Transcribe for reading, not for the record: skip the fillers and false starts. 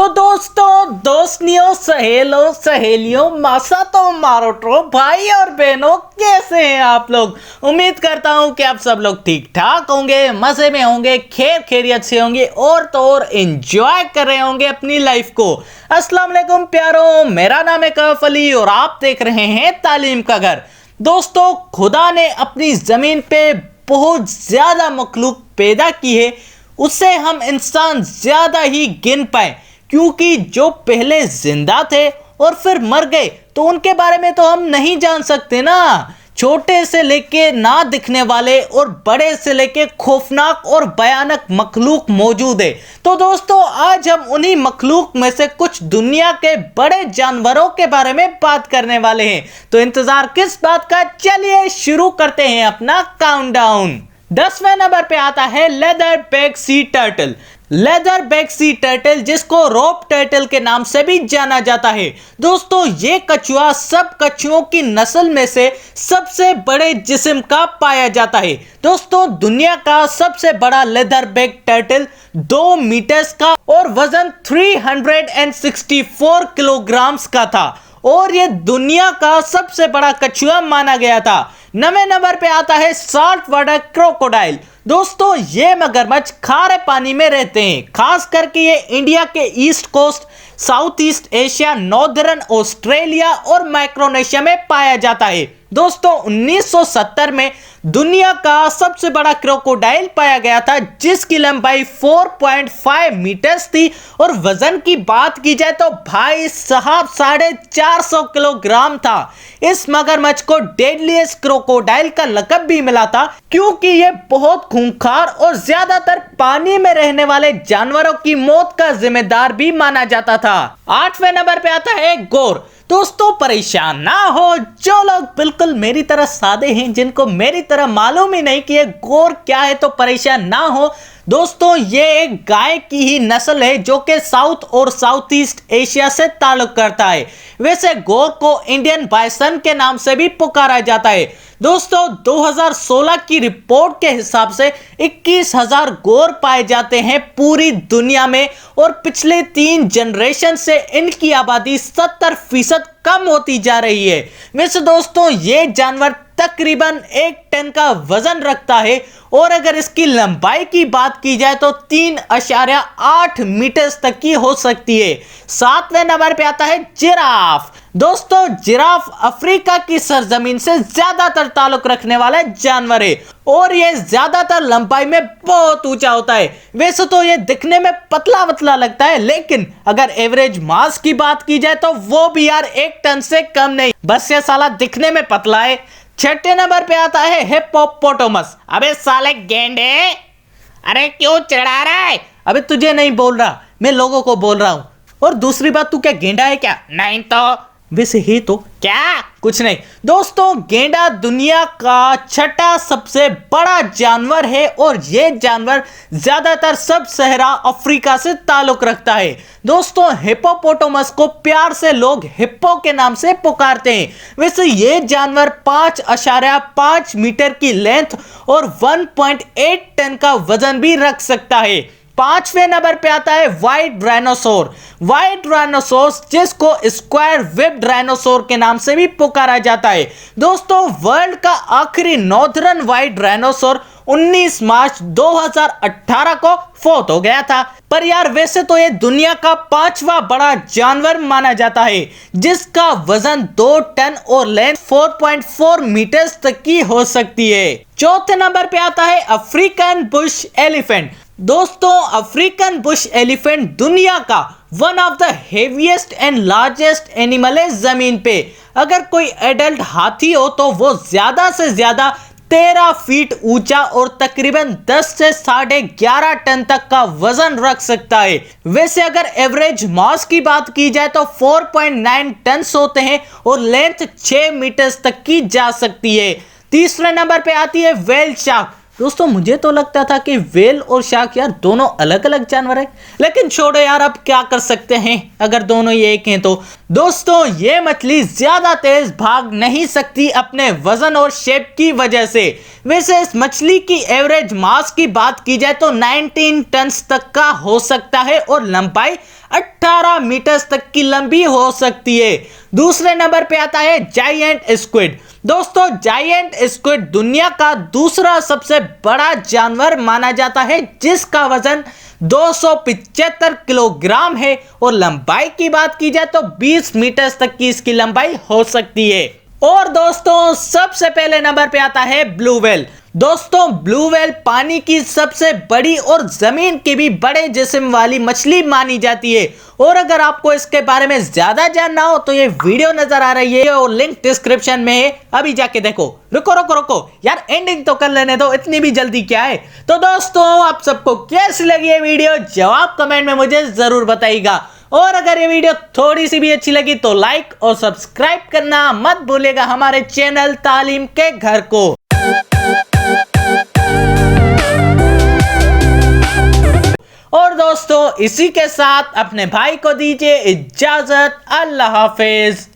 तो दोस्तों, दोस्तनियों, सहेलों, सहेलियों, मासा तो मारोटो, भाई और बहनों, कैसे हैं आप लोग। उम्मीद करता हूं कि आप सब लोग ठीक ठाक होंगे, मजे में होंगे, खैर खैरियत से होंगे और तो और एंजॉय कर रहे होंगे अपनी लाइफ को। अस्सलाम वालेकुम प्यारों, मेरा नाम है कैफ अली और आप देख रहे हैं तालीम का घर। दोस्तों, खुदा ने अपनी जमीन पे बहुत ज्यादा मखलूक पैदा की है, उससे हम इंसान ज्यादा ही गिन पाए, क्योंकि जो पहले जिंदा थे और फिर मर गए तो उनके बारे में तो हम नहीं जान सकते ना। छोटे से लेके ना दिखने वाले और बड़े से लेके खौफनाक और भयानक मखलूक मौजूद है। तो दोस्तों, आज हम उन्हीं मखलूक में से कुछ दुनिया के बड़े जानवरों के बारे में बात करने वाले हैं। तो इंतजार किस बात का, चलिए शुरू करते हैं अपना काउंटडाउन। 10वें नंबर पे आता है leather back sea turtle. Leather back sea turtle, जिसको रोप टर्टल के नाम से भी जाना जाता है। दोस्तों, ये कछुआ सब कछुओं की नस्ल में से सबसे बड़े जिस्म का पाया जाता है। दोस्तों, दुनिया का सबसे बड़ा लेदर बैक टर्टल 2 मीटर्स का और वजन 364 किलोग्राम्स का था और ये दुनिया का सबसे बड़ा कछुआ माना गया था। 9वें नंबर पे आता है साल्ट वाटर क्रोकोडाइल। दोस्तों, ये मगरमच्छ खारे पानी में रहते हैं, खास करके ये इंडिया के east coast, south east Asia, northern Australia और माइक्रोनेशिया में पाया जाता है। दोस्तों, 1970 में दुनिया का सबसे बड़ा क्रोकोडाइल पाया गया था, जिसकी लंबाई 4.5 मीटर्स थी और वजन की बात की जाए तो भाई साहब 450 किलोग्राम था। इस मगरमच्छ को डेडलीस्ट क्रोकोडाइल का लक़ब भी मिला था, क्योंकि यह बहुत खूंखार और ज्यादातर पानी में रहने वाले जानवरों की मौत का जिम्मेदार भी माना जाता था। 8वें नंबर पे आता है गोर। दोस्तों, परेशान ना हो जो लोग बिल्कुल मेरी तरह सादे हैं, जिनको मेरी तरह मालूम ही नहीं कि ये गोर क्या है, तो परेशान ना हो। दोस्तों, ये एक गाय की ही नस्ल है जो कि साउथ और साउथ ईस्ट एशिया से ताल्लुक करता है। वैसे गोर को इंडियन बाइसन के नाम से भी पुकारा जाता है। दोस्तों, 2016 की रिपोर्ट के हिसाब से 21,000 गोर पाए जाते हैं पूरी दुनिया में और पिछले 3 जनरेशन से इनकी आबादी 70% कम होती जा रही है। वैसे दोस्तों, ये जानवर तकरीबन 1 टन का वजन रखता है और अगर इसकी लंबाई की बात की जाए तो 3.8 मीटर तक की हो सकती है। 7वें नंबर पे आता है जिराफ। दोस्तों, जिराफ अफ्रीका की सरजमीन से ज्यादातर ताल्लुक रखने वाला जानवर है और यह ज्यादातर लंबाई में बहुत ऊंचा होता है। वैसे तो यह दिखने में पतला पतला लगता है, लेकिन अगर एवरेज मास की बात की जाए तो वो भी यार 1 टन से कम नहीं, बस ये साला दिखने में पतला है। 6ठे नंबर पे आता है हिप्पोपोटामस। अबे साले गेंडे, अरे क्यों चिढ़ा रहा है? अबे तुझे नहीं बोल रहा, मैं लोगों को बोल रहा हूं। और दूसरी बात, तू क्या गेंडा है क्या? नहीं तो वैसे ही तो क्या, कुछ नहीं। दोस्तों, गेंडा दुनिया का 6ठा सबसे बड़ा जानवर है और यह जानवर ज्यादातर सब सहरा अफ्रीका से ताल्लुक रखता है। दोस्तों, हिप्पोपोटामस को प्यार से लोग हिप्पो के नाम से पुकारते हैं। वैसे यह जानवर 5.5 मीटर की लेंथ और 1.8 टन का वजन भी रख सकता है। 5वें नंबर पे आता है व्हाइट राइनोसोर। व्हाइट राइनोसोर, जिसको स्क्वायर वेब्ड राइनोसोर के नाम से भी पुकारा जाता है। दोस्तों, वर्ल्ड का आखिरी नॉर्दर्न व्हाइट राइनोसोर 19 मार्च 2018 को फौत हो गया था। पर यार, वैसे तो ये दुनिया का 5वां बड़ा जानवर माना जाता है, जिसका वजन 2 टन और लेंथ 4.4 मीटर तक की हो सकती है। 4थे नंबर पे आता है अफ्रीकन बुश एलिफेंट। दोस्तों, अफ्रीकन बुश एलिफेंट दुनिया का one of the heaviest and largest animal है जमीन पे। अगर कोई एडल्ट हाथी हो तो वो ज्यादा से ज्यादा 13 फीट ऊंचा और तकरीबन 10 से 11.5 टन तक का वजन रख सकता है। वैसे अगर एवरेज मास की बात की जाए तो 4.9 टन होते हैं और लेंथ 6 मीटर तक की जा सकती है। 3रे नंबर पे आती है व्हेल शार्क। दोस्तों, मुझे तो लगता था कि व्हेल और शार्क यार दोनों अलग अलग जानवर है, लेकिन छोड़ो यार, अब क्या कर सकते हैं अगर दोनों ये एक हैं तो। दोस्तों, ये मछली ज्यादा तेज भाग नहीं सकती अपने वजन और शेप की वजह से। वैसे इस मछली की एवरेज मास की बात की जाए तो 19 टन तक का हो सकता है और लंबाई 18 मीटर तक की लंबी हो सकती है। दूसरे नंबर पे आता है जायंट स्क्विड। दोस्तों जायंट स्क्विड दुनिया का दूसरा सबसे बड़ा जानवर माना जाता है, जिसका वजन 275 किलोग्राम है और लंबाई की बात की जाए तो 20 मीटर तक की इसकी लंबाई हो सकती है। और दोस्तों सबसे पहले नंबर पे आता है ब्लू व्हेल। दोस्तों ब्लू व्हेल पानी की सबसे बड़ी और जमीन के भी बड़े जिस्म वाली मछली मानी जाती है। और अगर आपको इसके बारे में ज्यादा जानना हो तो ये वीडियो नजर आ रही है और लिंक डिस्क्रिप्शन में है, अभी जाके देखो। रुको रुको रुको यार, एंडिंग तो कर लेने दो, इतनी भी जल्दी क्या है। तो दोस्तों आप सबको कैसी लगी ये वीडियो, जवाब कमेंट में मुझे जरूर बताइएगा। और अगर ये वीडियो थोड़ी सी भी अच्छी लगी तो लाइक और सब्सक्राइब करना मत भूलिएगा हमारे चैनल तालीम के घर को। और दोस्तों इसी के साथ अपने भाई को दीजिए इजाजत। अल्लाह हाफिज।